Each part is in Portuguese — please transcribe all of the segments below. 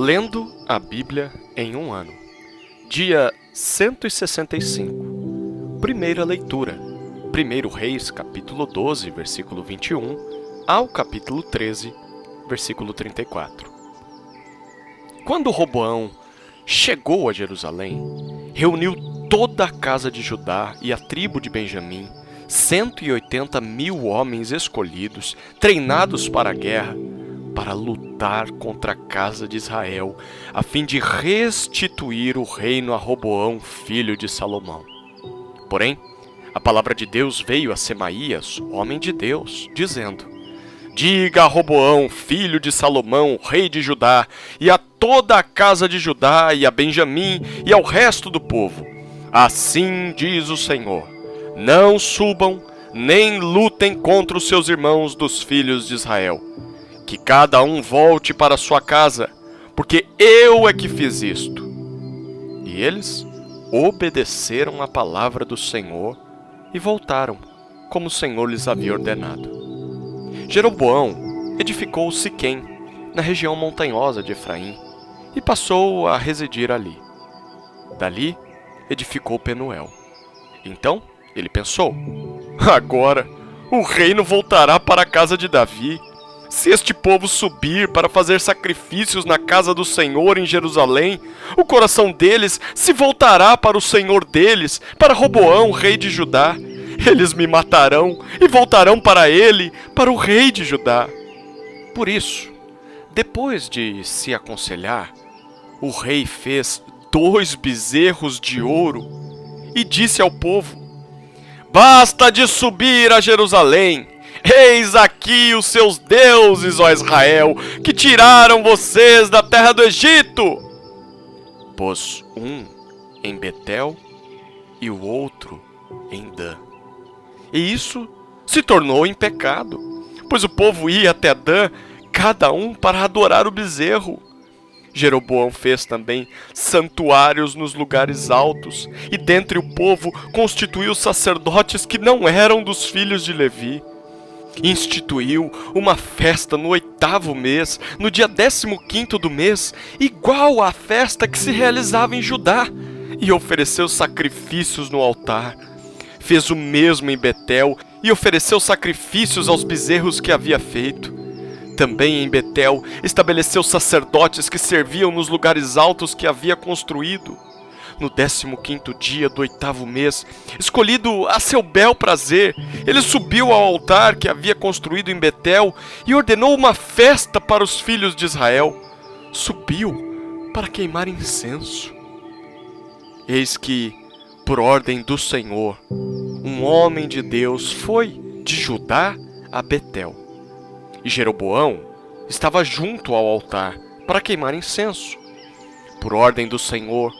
Lendo a Bíblia em um ano. Dia 165. Primeira leitura. 1 Reis, capítulo 12, versículo 21, ao capítulo 13, versículo 34. Quando Roboão chegou a Jerusalém, reuniu toda a casa de Judá e a tribo de Benjamim, 180.000 homens escolhidos, treinados para a guerra, para lutar contra a casa de Israel, a fim de restituir o reino a Roboão, filho de Salomão. Porém, a palavra de Deus veio a Semaías, homem de Deus, dizendo: Diga a Roboão, filho de Salomão, rei de Judá, e a toda a casa de Judá, e a Benjamim, e ao resto do povo: Assim diz o Senhor: Não subam, nem lutem contra os seus irmãos dos filhos de Israel. Que cada um volte para sua casa, porque eu é que fiz isto. E eles obedeceram à palavra do Senhor e voltaram, como o Senhor lhes havia ordenado. Jeroboão edificou Siquém, na região montanhosa de Efraim, e passou a residir ali. Dali edificou Penuel. Então ele pensou: agora o reino voltará para a casa de Davi. Se este povo subir para fazer sacrifícios na casa do Senhor em Jerusalém, o coração deles se voltará para o Senhor deles, para Roboão, rei de Judá. Eles me matarão e voltarão para ele, para o rei de Judá. Por isso, depois de se aconselhar, o rei fez 2 bezerros de ouro e disse ao povo: Basta de subir a Jerusalém. Eis aqui os seus deuses, ó Israel, que tiraram vocês da terra do Egito. Pôs um em Betel e o outro em Dan. E isso se tornou em pecado, pois o povo ia até Dan, cada um para adorar o bezerro. Jeroboão fez também santuários nos lugares altos, e dentre o povo constituiu sacerdotes que não eram dos filhos de Levi. Instituiu uma festa no 8º mês, no dia 15º do mês, igual à festa que se realizava em Judá, e ofereceu sacrifícios no altar. Fez o mesmo em Betel e ofereceu sacrifícios aos bezerros que havia feito. Também em Betel estabeleceu sacerdotes que serviam nos lugares altos que havia construído. No 15º dia do 8º mês, escolhido a seu bel prazer, ele subiu ao altar que havia construído em Betel e ordenou uma festa para os filhos de Israel. Subiu para queimar incenso. Eis que, por ordem do Senhor, um homem de Deus foi de Judá a Betel. E Jeroboão estava junto ao altar para queimar incenso. Por ordem do Senhor,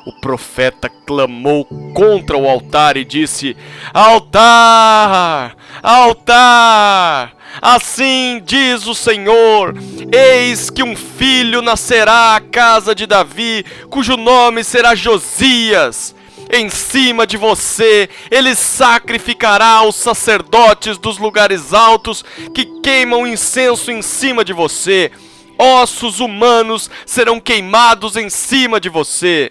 o profeta clamou contra o altar e disse: Altar! Altar! Assim diz o Senhor: Eis que um filho nascerá à casa de Davi, cujo nome será Josias. Em cima de você, ele sacrificará os sacerdotes dos lugares altos que queimam incenso em cima de você. Ossos humanos serão queimados em cima de você.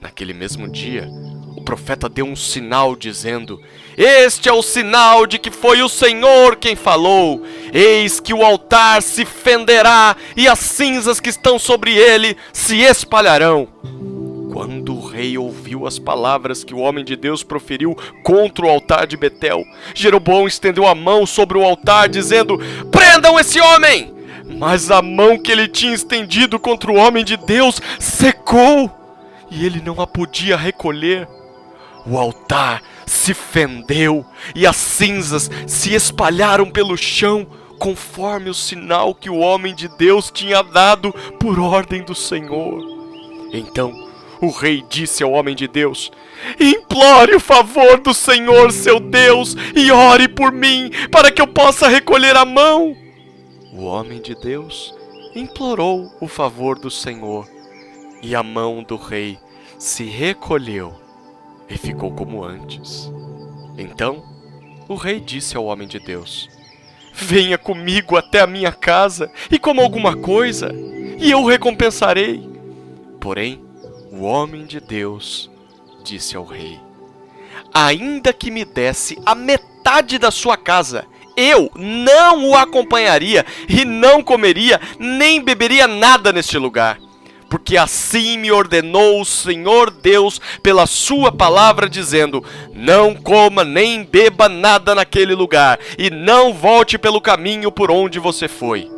Naquele mesmo dia, o profeta deu um sinal dizendo: Este é o sinal de que foi o Senhor quem falou. Eis que o altar se fenderá e as cinzas que estão sobre ele se espalharão. Quando o rei ouviu as palavras que o homem de Deus proferiu contra o altar de Betel, Jeroboão estendeu a mão sobre o altar, dizendo: Prendam esse homem! Mas a mão que ele tinha estendido contra o homem de Deus secou, e ele não a podia recolher. O altar se fendeu e as cinzas se espalharam pelo chão, conforme o sinal que o homem de Deus tinha dado por ordem do Senhor. Então o rei disse ao homem de Deus: Implore o favor do Senhor seu Deus e ore por mim, para que eu possa recolher a mão. O homem de Deus implorou o favor do Senhor, e a mão do rei se recolheu e ficou como antes. Então o rei disse ao homem de Deus: Venha comigo até a minha casa e coma alguma coisa. e eu o recompensarei. Porém, o homem de Deus disse ao rei: ainda que me desse a metade da sua casa, eu não o acompanharia e não comeria nem beberia nada neste lugar. Porque assim me ordenou o Senhor Deus pela sua palavra, dizendo: não coma nem beba nada naquele lugar, e não volte pelo caminho por onde você foi.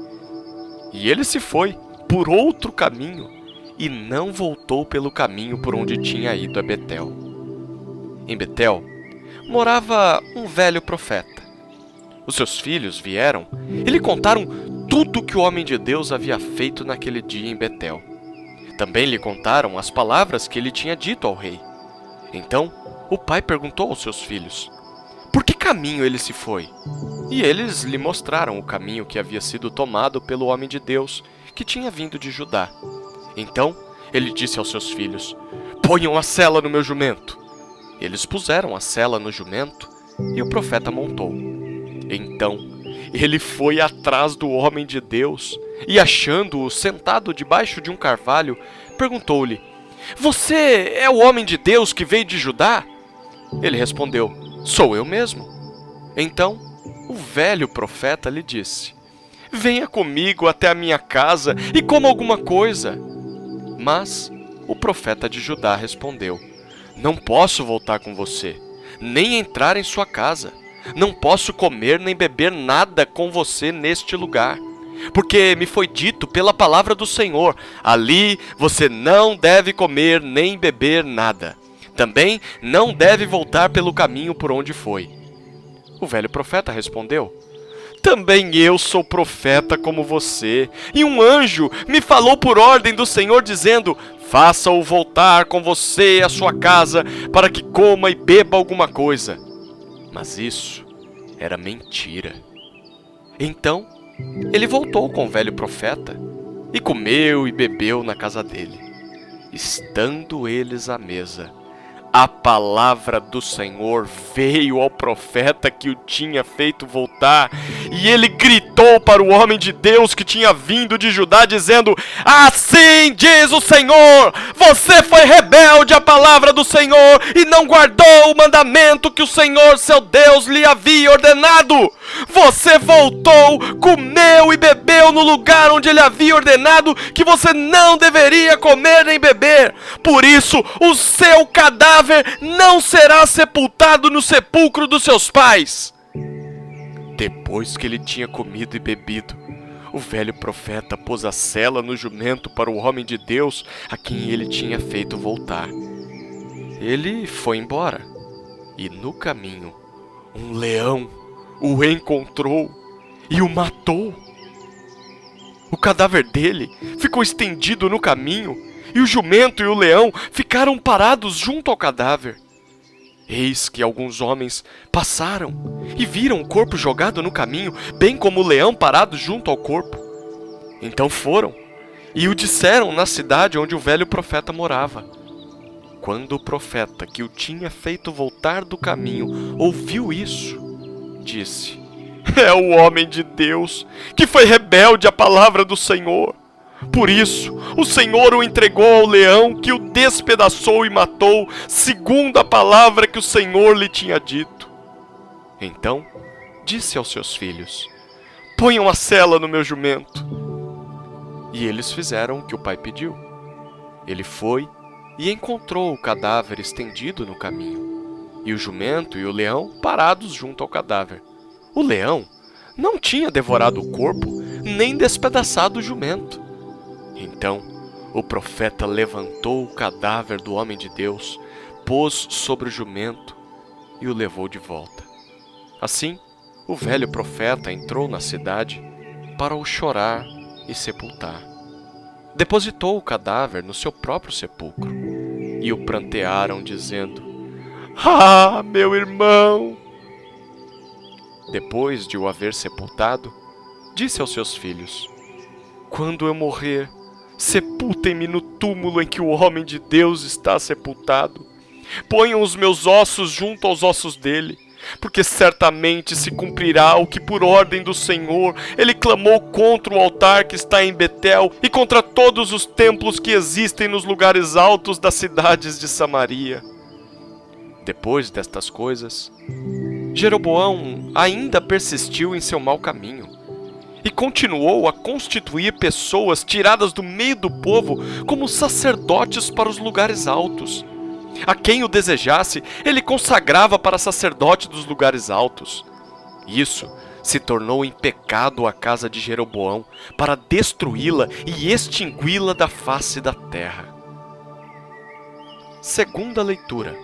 E ele se foi por outro caminho, e não voltou pelo caminho por onde tinha ido a Betel. Em Betel morava um velho profeta. Os seus filhos vieram e lhe contaram tudo o que o homem de Deus havia feito naquele dia em Betel. Também lhe contaram as palavras que ele tinha dito ao rei. Então o pai perguntou aos seus filhos: por que caminho ele se foi? E eles lhe mostraram o caminho que havia sido tomado pelo homem de Deus, que tinha vindo de Judá. Então ele disse aos seus filhos: ponham a sela no meu jumento. Eles puseram a sela no jumento e o profeta montou. Então ele foi atrás do homem de Deus e, achando-o sentado debaixo de um carvalho, perguntou-lhe: você é o homem de Deus que veio de Judá? Ele respondeu: sou eu mesmo. Então o velho profeta lhe disse: venha comigo até a minha casa e coma alguma coisa. Mas o profeta de Judá respondeu: não posso voltar com você, nem entrar em sua casa. Não posso comer nem beber nada com você neste lugar, porque me foi dito pela palavra do Senhor: ali você não deve comer nem beber nada. Também não deve voltar pelo caminho por onde foi. O velho profeta respondeu: também eu sou profeta como você, e um anjo me falou por ordem do Senhor, dizendo: faça-o voltar com você à sua casa, para que coma e beba alguma coisa. Mas isso era mentira. Então ele voltou com o velho profeta e comeu e bebeu na casa dele. Estando eles à mesa, a palavra do Senhor veio ao profeta que o tinha feito voltar, e ele gritou para o homem de Deus que tinha vindo de Judá, dizendo: assim diz o Senhor, você foi rebelde à palavra do Senhor e não guardou o mandamento que o Senhor seu Deus lhe havia ordenado. Você voltou, comeu e bebeu no lugar onde ele havia ordenado que você não deveria comer nem beber. Por isso, o seu cadáver não será sepultado no sepulcro dos seus pais. Depois que ele tinha comido e bebido, o velho profeta pôs a sela no jumento para o homem de Deus a quem ele tinha feito voltar. Ele foi embora, e no caminho, um leão o encontrou e o matou. O cadáver dele ficou estendido no caminho, e o jumento e o leão ficaram parados junto ao cadáver. Eis que alguns homens passaram e viram o corpo jogado no caminho, bem como o leão parado junto ao corpo. Então foram e o disseram na cidade onde o velho profeta morava. Quando o profeta que o tinha feito voltar do caminho ouviu isso, disse: é o homem de Deus que foi rebelde à palavra do Senhor. Por isso, o Senhor o entregou ao leão, que o despedaçou e matou, segundo a palavra que o Senhor lhe tinha dito. Então disse aos seus filhos: ponham a sela no meu jumento. E eles fizeram o que o pai pediu. Ele foi e encontrou o cadáver estendido no caminho, e o jumento e o leão parados junto ao cadáver. O leão não tinha devorado o corpo, nem despedaçado o jumento. Então o profeta levantou o cadáver do homem de Deus, pôs sobre o jumento e o levou de volta. Assim, o velho profeta entrou na cidade para o chorar e sepultar. Depositou o cadáver no seu próprio sepulcro e o prantearam, dizendo: ah, meu irmão! Depois de o haver sepultado, disse aos seus filhos: quando eu morrer, sepultem-me no túmulo em que o homem de Deus está sepultado. Ponham os meus ossos junto aos ossos dele, porque certamente se cumprirá o que por ordem do Senhor ele clamou contra o altar que está em Betel e contra todos os templos que existem nos lugares altos das cidades de Samaria. Depois destas coisas, Jeroboão ainda persistiu em seu mau caminho e continuou a constituir pessoas tiradas do meio do povo como sacerdotes para os lugares altos. A quem o desejasse, ele consagrava para sacerdote dos lugares altos. Isso se tornou em pecado a casa de Jeroboão, para destruí-la e extingui-la da face da terra. Segunda leitura.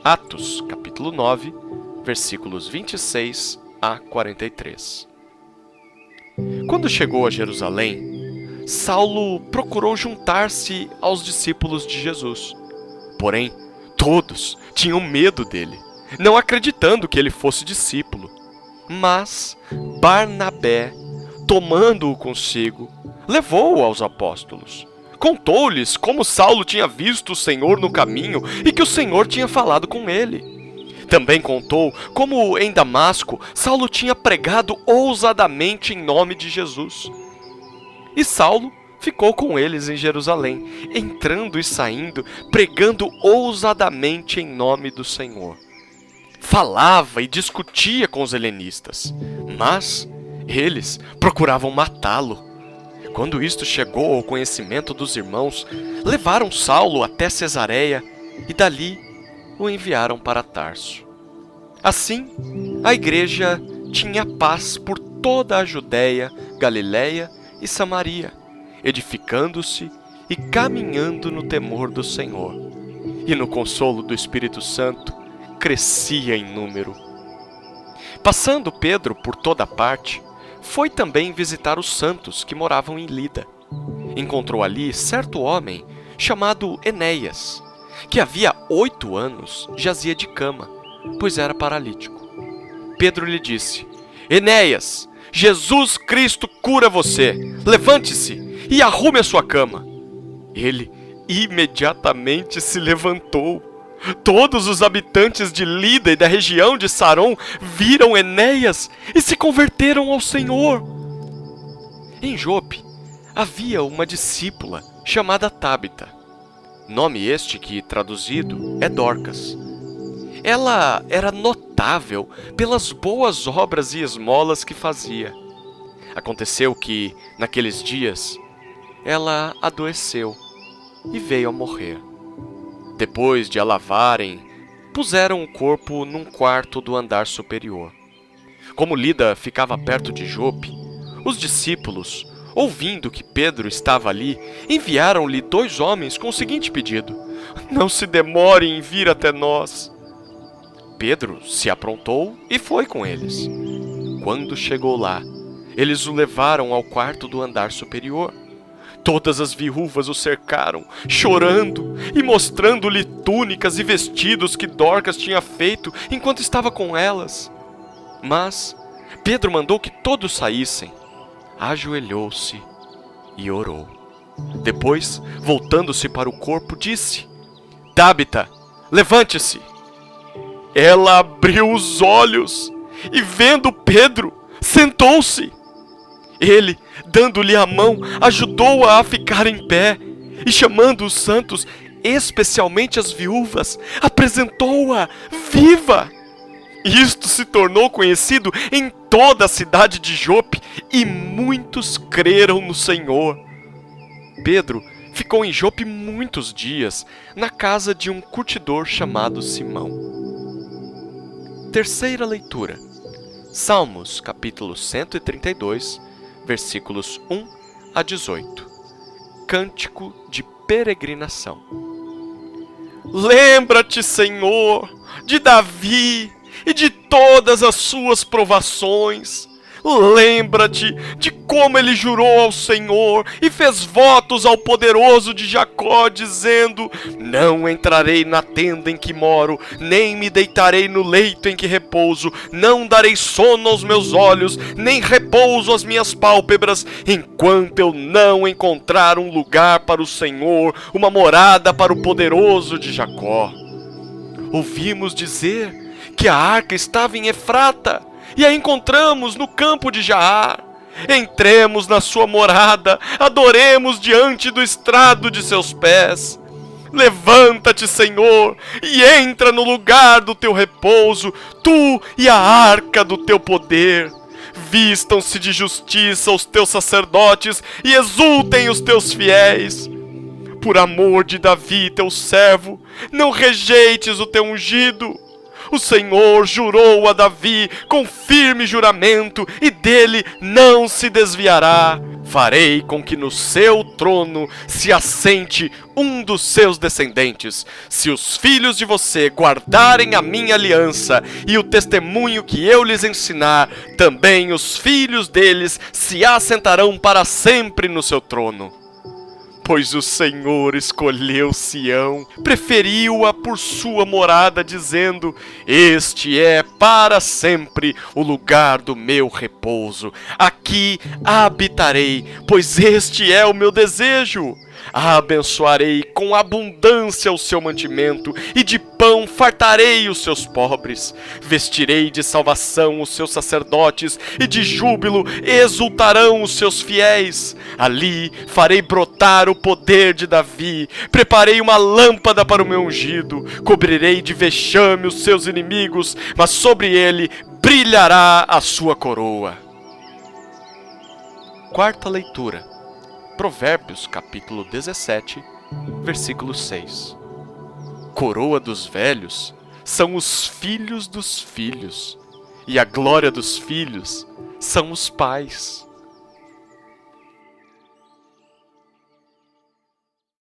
Atos, capítulo 9, versículos 26 a 43. Quando chegou a Jerusalém, Saulo procurou juntar-se aos discípulos de Jesus. Porém, todos tinham medo dele, não acreditando que ele fosse discípulo. Mas Barnabé, tomando-o consigo, levou-o aos apóstolos. Contou-lhes como Saulo tinha visto o Senhor no caminho e que o Senhor tinha falado com ele. Também contou como em Damasco Saulo tinha pregado ousadamente em nome de Jesus. E Saulo ficou com eles em Jerusalém, entrando e saindo, pregando ousadamente em nome do Senhor. Falava e discutia com os helenistas, mas eles procuravam matá-lo. Quando isto chegou ao conhecimento dos irmãos, levaram Saulo até Cesareia e dali o enviaram para Tarso. Assim, a igreja tinha paz por toda a Judéia, Galiléia e Samaria, edificando-se e caminhando no temor do Senhor. E no consolo do Espírito Santo, crescia em número. Passando Pedro por toda parte, foi também visitar os santos que moravam em Lida. Encontrou ali certo homem chamado Enéas, que havia 8 anos jazia de cama, pois era paralítico. Pedro lhe disse: Enéas, Jesus Cristo cura você. Levante-se e arrume a sua cama. Ele imediatamente se levantou. Todos os habitantes de Lida e da região de Saron viram Enéas e se converteram ao Senhor. Em Jope havia uma discípula chamada Tábita, nome este que, traduzido, é Dorcas. Ela era notável pelas boas obras e esmolas que fazia. Aconteceu que, naqueles dias, ela adoeceu e veio a morrer. Depois de a lavarem, puseram o corpo num quarto do andar superior. Como Lida ficava perto de Jope, os discípulos, ouvindo que Pedro estava ali, enviaram-lhe 2 homens com o seguinte pedido: Não se demore em vir até nós. Pedro se aprontou e foi com eles. Quando chegou lá, eles o levaram ao quarto do andar superior. Todas as viúvas o cercaram, chorando e mostrando-lhe túnicas e vestidos que Dorcas tinha feito enquanto estava com elas. Mas Pedro mandou que todos saíssem, ajoelhou-se e orou. Depois, voltando-se para o corpo, disse: Tábita, levante-se. Ela abriu os olhos e, vendo Pedro, sentou-se. Ele, dando-lhe a mão, ajudou-a a ficar em pé e, chamando os santos, especialmente as viúvas, apresentou-a viva. Isto se tornou conhecido em toda a cidade de Jope e muitos creram no Senhor. Pedro ficou em Jope muitos dias, na casa de um curtidor chamado Simão. Terceira leitura. Salmos, capítulo 132, versículos 1 a 18. Cântico de peregrinação. Lembra-te, Senhor, de Davi e de todas as suas provações. Lembra-te de como ele jurou ao Senhor e fez votos ao poderoso de Jacó, dizendo: Não entrarei na tenda em que moro, nem me deitarei no leito em que repouso, não darei sono aos meus olhos, nem repouso às minhas pálpebras, enquanto eu não encontrar um lugar para o Senhor, uma morada para o poderoso de Jacó. Ouvimos dizer que a arca estava em Efrata e a encontramos no campo de Jaar. Entremos na sua morada, adoremos diante do estrado de seus pés. Levanta-te, Senhor, e entra no lugar do teu repouso, tu e a arca do teu poder. Vistam-se de justiça os teus sacerdotes e exultem os teus fiéis. Por amor de Davi, teu servo, não rejeites o teu ungido. O Senhor jurou a Davi com firme juramento, e dele não se desviará. Farei com que no seu trono se assente um dos seus descendentes, se os filhos de você guardarem a minha aliança e o testemunho que eu lhes ensinar, também os filhos deles se assentarão para sempre no seu trono. Pois o Senhor escolheu Sião, preferiu-a por sua morada, dizendo: este é para sempre o lugar do meu repouso. Aqui habitarei, pois este é o meu desejo. Abençoarei com abundância o seu mantimento, e de pão fartarei os seus pobres. Vestirei de salvação os seus sacerdotes, e de júbilo exultarão os seus fiéis. Ali farei brotar o poder de Davi. Preparei uma lâmpada para o meu ungido. Cobrirei de vexame os seus inimigos, mas sobre ele brilhará a sua coroa. Quarta leitura. Provérbios, capítulo 17, versículo 6. Coroa dos velhos são os filhos dos filhos, e a glória dos filhos são os pais.